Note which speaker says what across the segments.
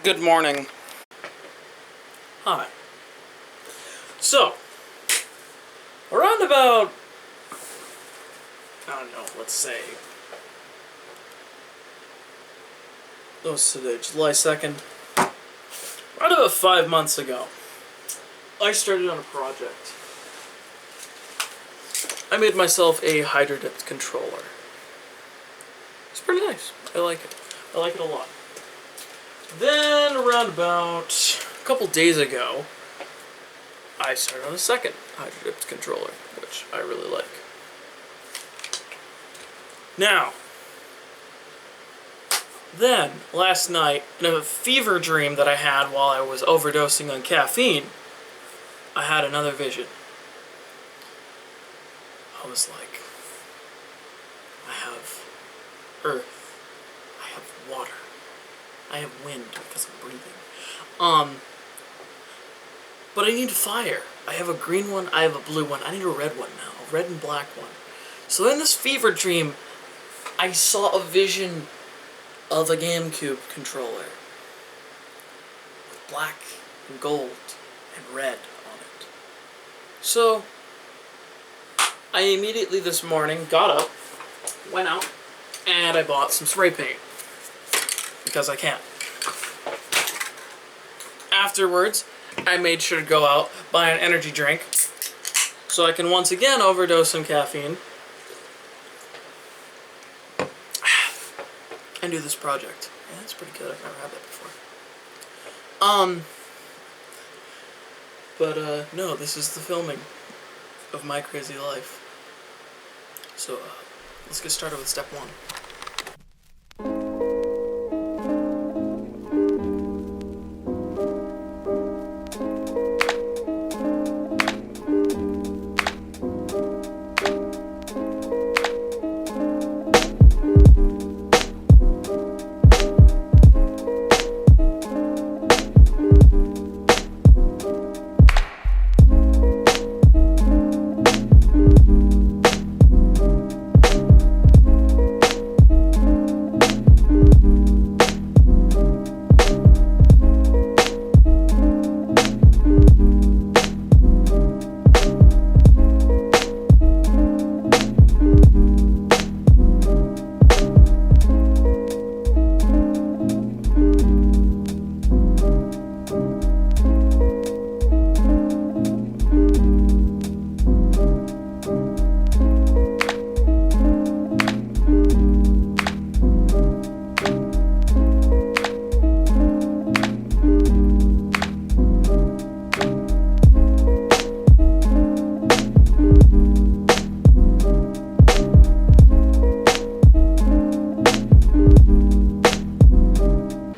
Speaker 1: Good morning. Hi. So, around about, I don't know, let's say, what's today, July 2nd? Right about 5 months ago, I started on a project. I made myself a hydro-dipped controller. It's pretty nice. I like it. I like it a lot. Then, around about a couple days ago, I started on a second hydro-dipped controller, which I really like. Now, then, last night, in a fever dream that I had while I was overdosing on caffeine, I had another vision. I was like, I have earth, I have water, I have wind because I'm breathing. But I need fire. I have a green one, I have a blue one, I need a red one now, a red and black one. So in this fever dream, I saw a vision of a GameCube controller with black and gold and red on it. So, I immediately this morning got up, went out, and I bought some spray paint. Because I can. Afterwards, I made sure to go out, buy an energy drink, so I can once again overdose some caffeine and do this project. Yeah, that's pretty good. I've never had that before. No, this is the filming of my crazy life. So, let's get started with step one.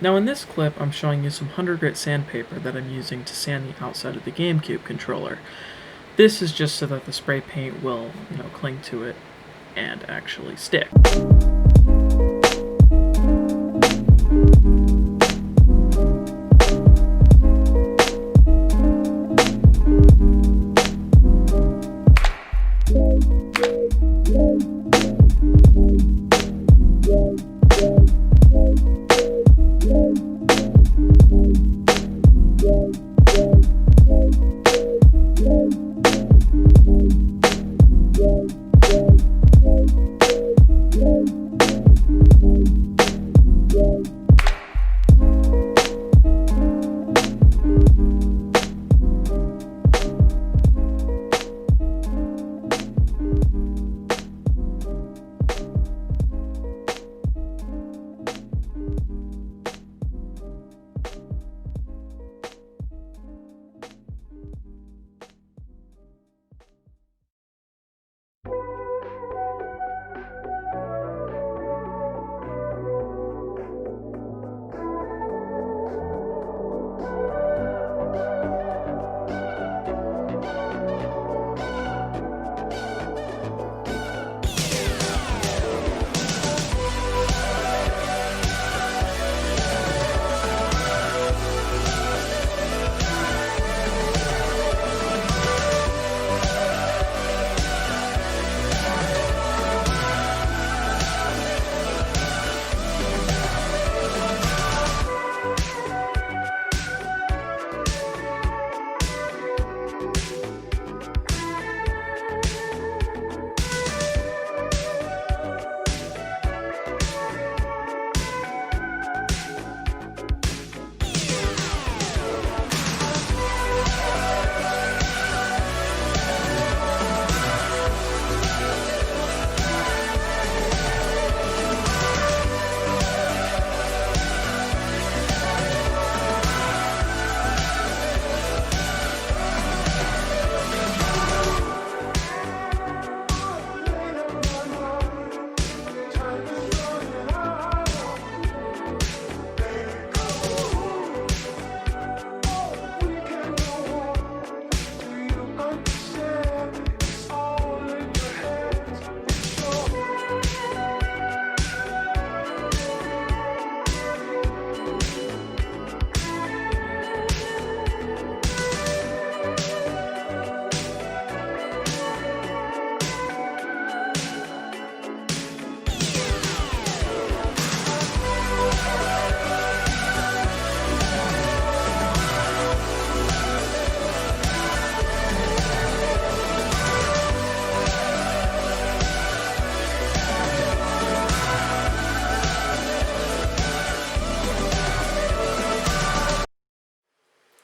Speaker 1: Now in this clip, I'm showing you some 100 grit sandpaper that I'm using to sand the outside of the GameCube controller. This is just so that the spray paint will, cling to it and actually stick.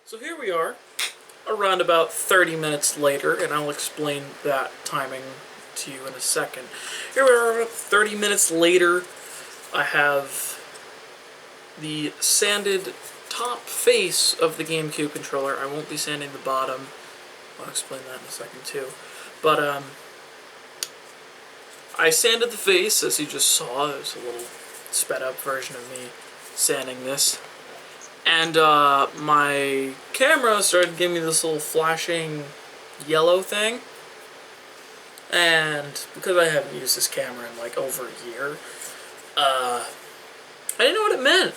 Speaker 1: So here we are, around about 30 minutes later, and I'll explain that timing to you in a second. Here we are, about 30 minutes later. I have the sanded top face of the GameCube controller. I won't be sanding the bottom. I'll explain that in a second too. But I sanded the face, as you just saw. There's a little sped up version of me sanding this. And my camera started giving me this little flashing yellow thing. And because I haven't used this camera in like over a year, I didn't know what it meant.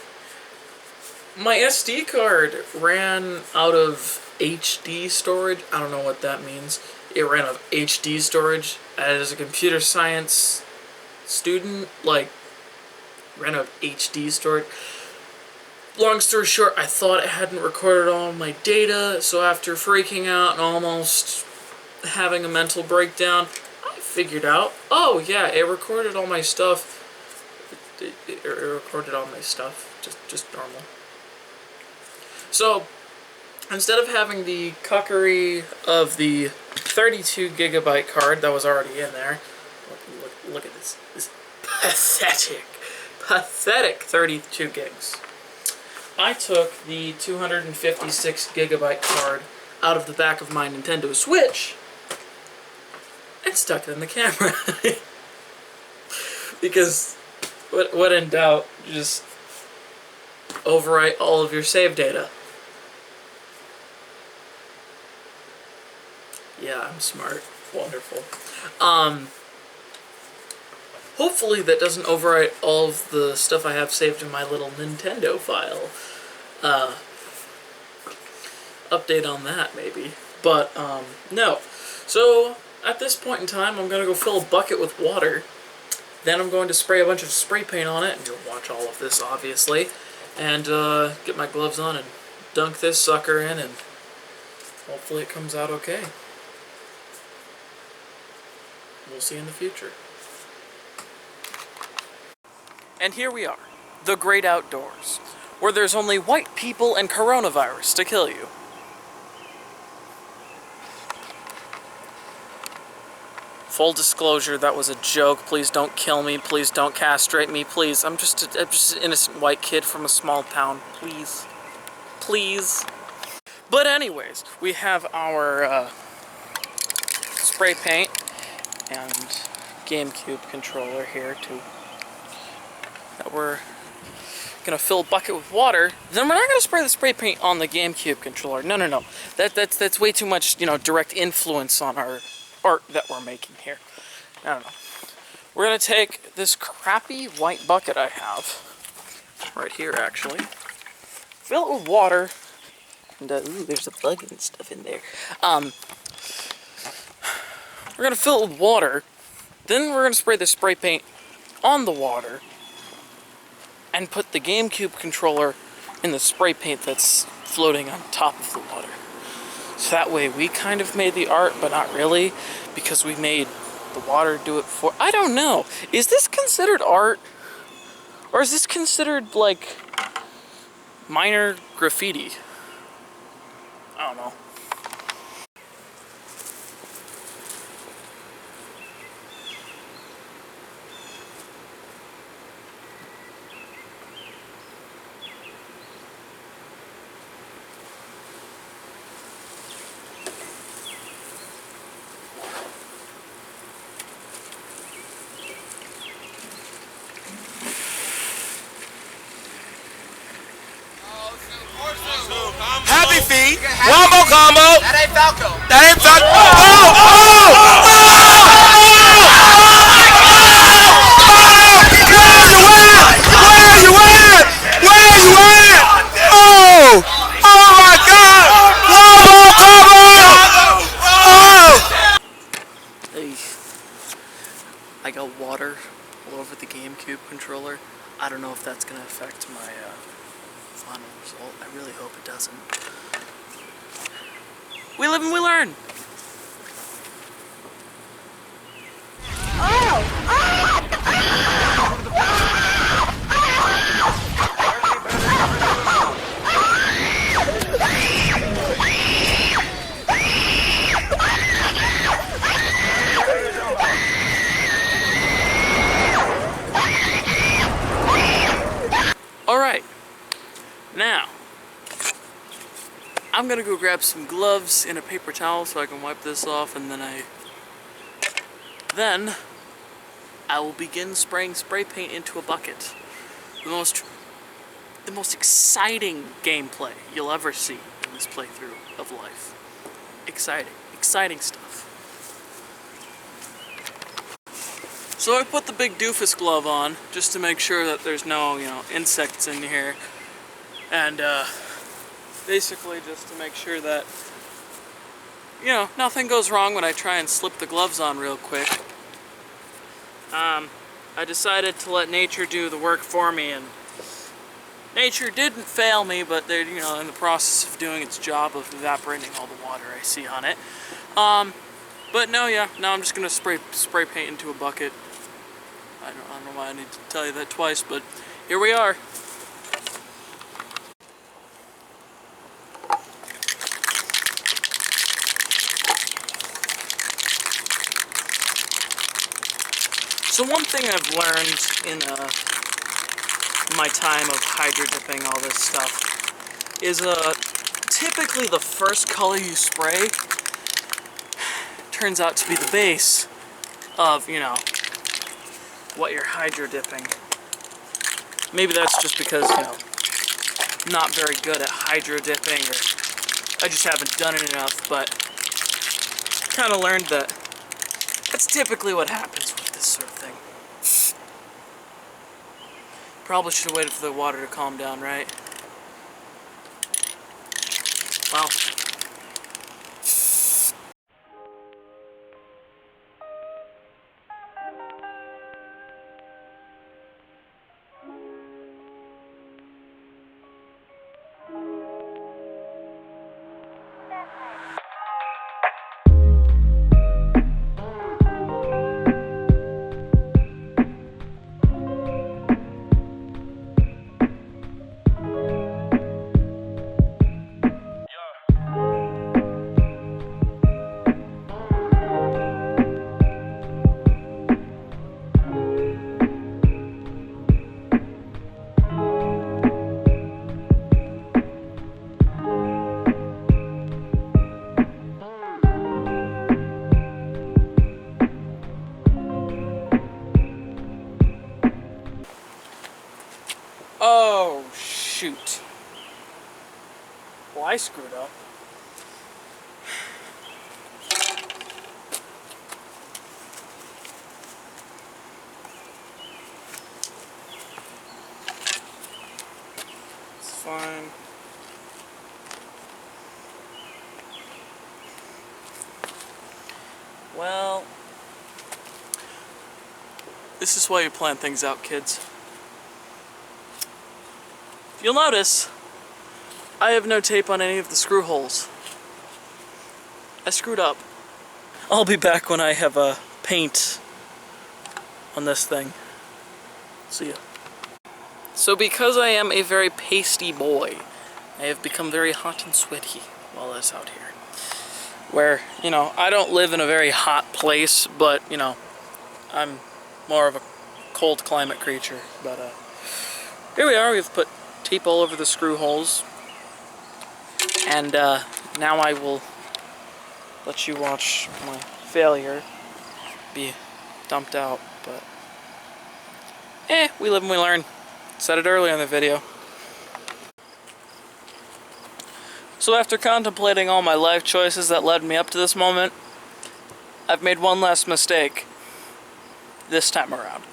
Speaker 1: My SD card ran out of HD storage. I don't know what that means. It ran out of HD storage. As a computer science student, like, ran out of HD storage. Long story short, I thought it hadn't recorded all of my data, so after freaking out and almost having a mental breakdown, I figured out, oh yeah, it recorded all my stuff. It recorded all my stuff, just normal. So, instead of having the cuckery of the 32 gigabyte card that was already in there, look at this pathetic 32 gigs. I took the 256 gigabyte card out of the back of my Nintendo Switch and stuck it in the camera. Because, what in doubt, just overwrite all of your save data. Yeah, I'm smart. Wonderful. Hopefully that doesn't overwrite all of the stuff I have saved in my little Nintendo file. Update on that, maybe. But, no. So, at this point in time, I'm going to go fill a bucket with water. Then I'm going to spray a bunch of spray paint on it, and you'll watch all of this, obviously. And, get my gloves on and dunk this sucker in, and hopefully it comes out okay. We'll see in the future. And here we are, the great outdoors, where there's only white people and coronavirus to kill you. Full disclosure, that was a joke. Please don't kill me. Please don't castrate me. Please, I'm just an innocent white kid from a small town. Please. Please. But anyways, we have our spray paint and GameCube controller here that we're gonna fill a bucket with water. Then we're not gonna spray the spray paint on the GameCube controller. No. That's way too much, direct influence on our art that we're making here. I don't know. We're gonna take this crappy white bucket I have right here, actually, fill it with water, and ooh, there's a bug and stuff in there. We're gonna fill it with water. Then we're gonna spray the spray paint on the water and put the GameCube controller in the spray paint that's floating on top of the water. So that way we kind of made the art, but not really, because we made the water do it for... I don't know. Is this considered art? Or is this considered, like, minor graffiti? I don't know.
Speaker 2: Happy feet, Wombo Combo.
Speaker 3: That ain't Falco.
Speaker 2: That ain't Falco. Where you at? Oh my God! Wombo Combo.
Speaker 1: Hey, I got water all over the GameCube controller. I don't know if that's gonna affect my final result. I really hope it doesn't. We live and we learn! I'm gonna go grab some gloves and a paper towel so I can wipe this off, and then I will begin spraying spray paint into a bucket. The most exciting gameplay you'll ever see in this playthrough of life. Exciting stuff. So I put the big doofus glove on just to make sure that there's no, insects in here, and basically just to make sure that, nothing goes wrong when I try and slip the gloves on real quick. I decided to let nature do the work for me, and nature didn't fail me, but they're, in the process of doing its job of evaporating all the water I see on it. But now I'm just gonna spray paint into a bucket. I don't know why I need to tell you that twice, but here we are. So one thing I've learned in my time of hydro dipping all this stuff is typically the first color you spray turns out to be the base of, what you're hydro dipping. Maybe that's just because, I'm not very good at hydro dipping, or I just haven't done it enough, but kind of learned that that's typically what happens with this sort of thing. Probably should have waited for the water to calm down, right? Well. Oh, shoot. Well, I screwed up. It's fine. Well, this is why you plan things out, kids. You'll notice I have no tape on any of the screw holes. I screwed up. I'll be back when I have paint on this thing. See ya. So because I am a very pasty boy, I have become very hot and sweaty while I was out here. Where, I don't live in a very hot place, but, I'm more of a cold climate creature. But here we are, we've put tape all over the screw holes, and now I will let you watch my failure be dumped out, but we live and we learn. Said it earlier in the video. So after contemplating all my life choices that led me up to this moment, I've made one less mistake this time around.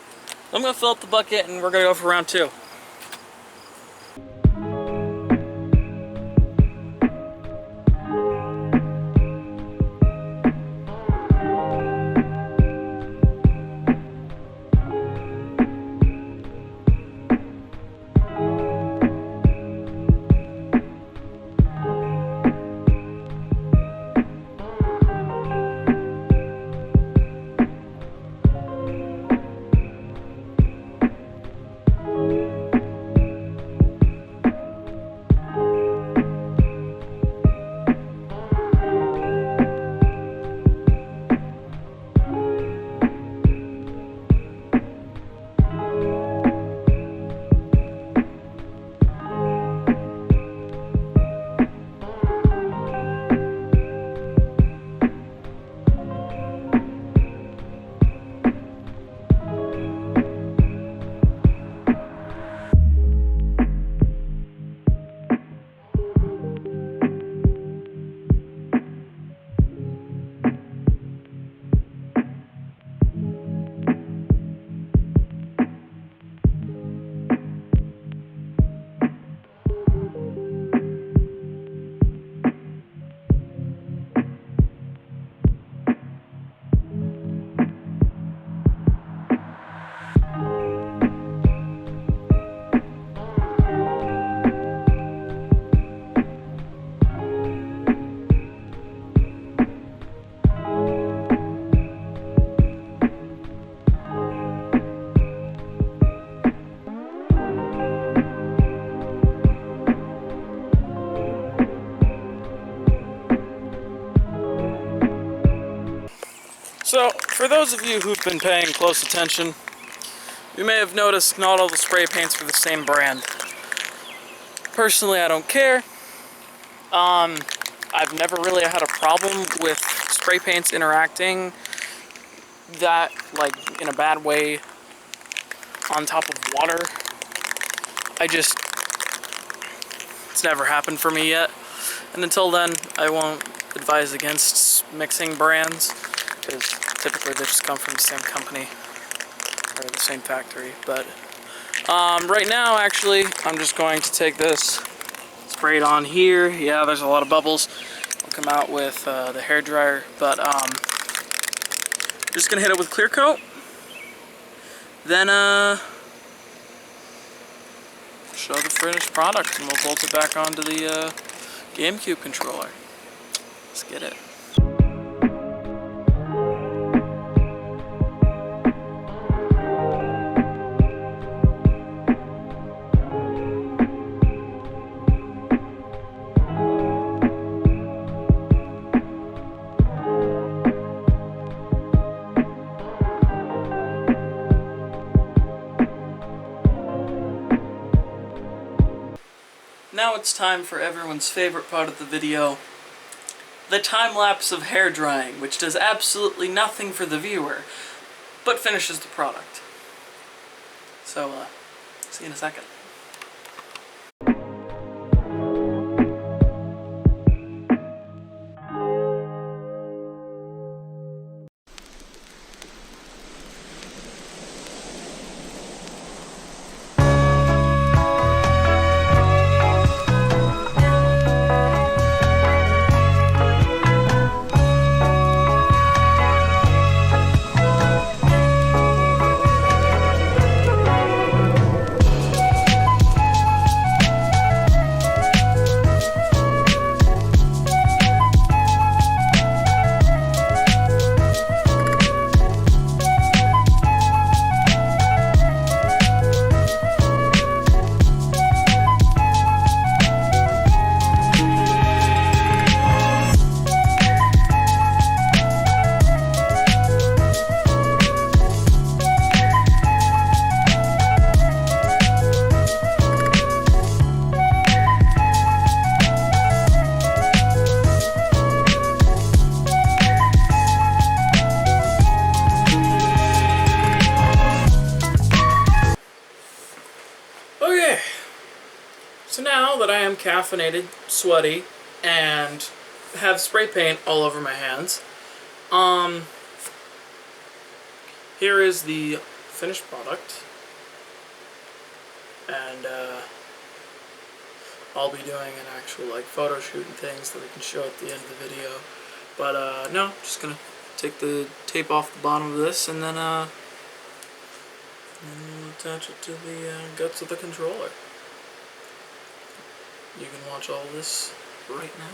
Speaker 1: I'm gonna fill up the bucket and we're gonna go for round 2. For those of you who've been paying close attention, you may have noticed not all the spray paints are the same brand. Personally, I don't care. I've never really had a problem with spray paints interacting that, like, in a bad way on top of water. It's never happened for me yet. And until then, I won't advise against mixing brands, because typically they just come from the same company or the same factory. But right now, actually, I'm just going to take this, spray it on here. Yeah, there's a lot of bubbles. I'll come out with the hairdryer, but just gonna hit it with clear coat. Then show the finished product, and we'll bolt it back onto the GameCube controller. Let's get it. Now it's time for everyone's favorite part of the video, the time lapse of hair drying, which does absolutely nothing for the viewer, but finishes the product. So, see you in a second. So now that I am caffeinated, sweaty, and have spray paint all over my hands, here is the finished product, and I'll be doing an actual like photo shoot and things that we can show at the end of the video. But no, just gonna take the tape off the bottom of this and then attach it to the guts of the controller. You can watch all this right now.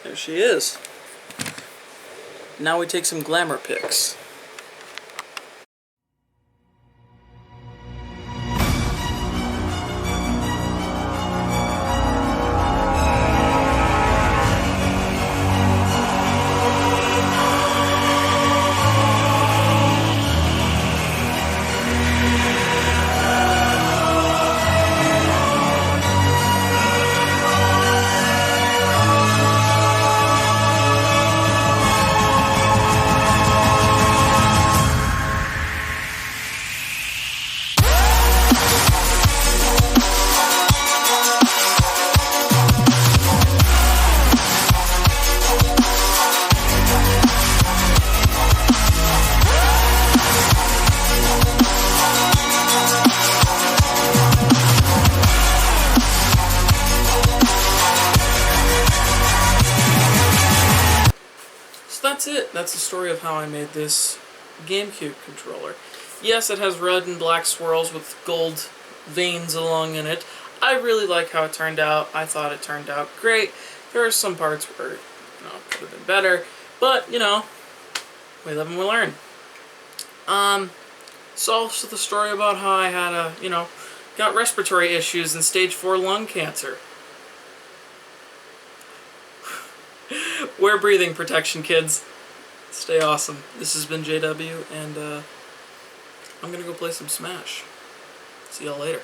Speaker 1: There she is. Now we take some glamour pics. That's it. That's the story of how I made this GameCube controller. Yes, it has red and black swirls with gold veins along in it. I really like how it turned out. I thought it turned out great. There are some parts where, it could have been better, but, we live and we learn. It's also the story about how I had got respiratory issues and stage 4 lung cancer. Wear breathing protection, kids. Stay awesome. This has been JW, and I'm gonna go play some Smash. See y'all later.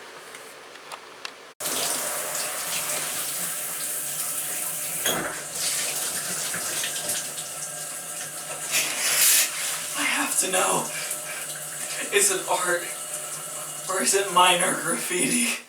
Speaker 1: I have to know. Is it art, or is it minor graffiti?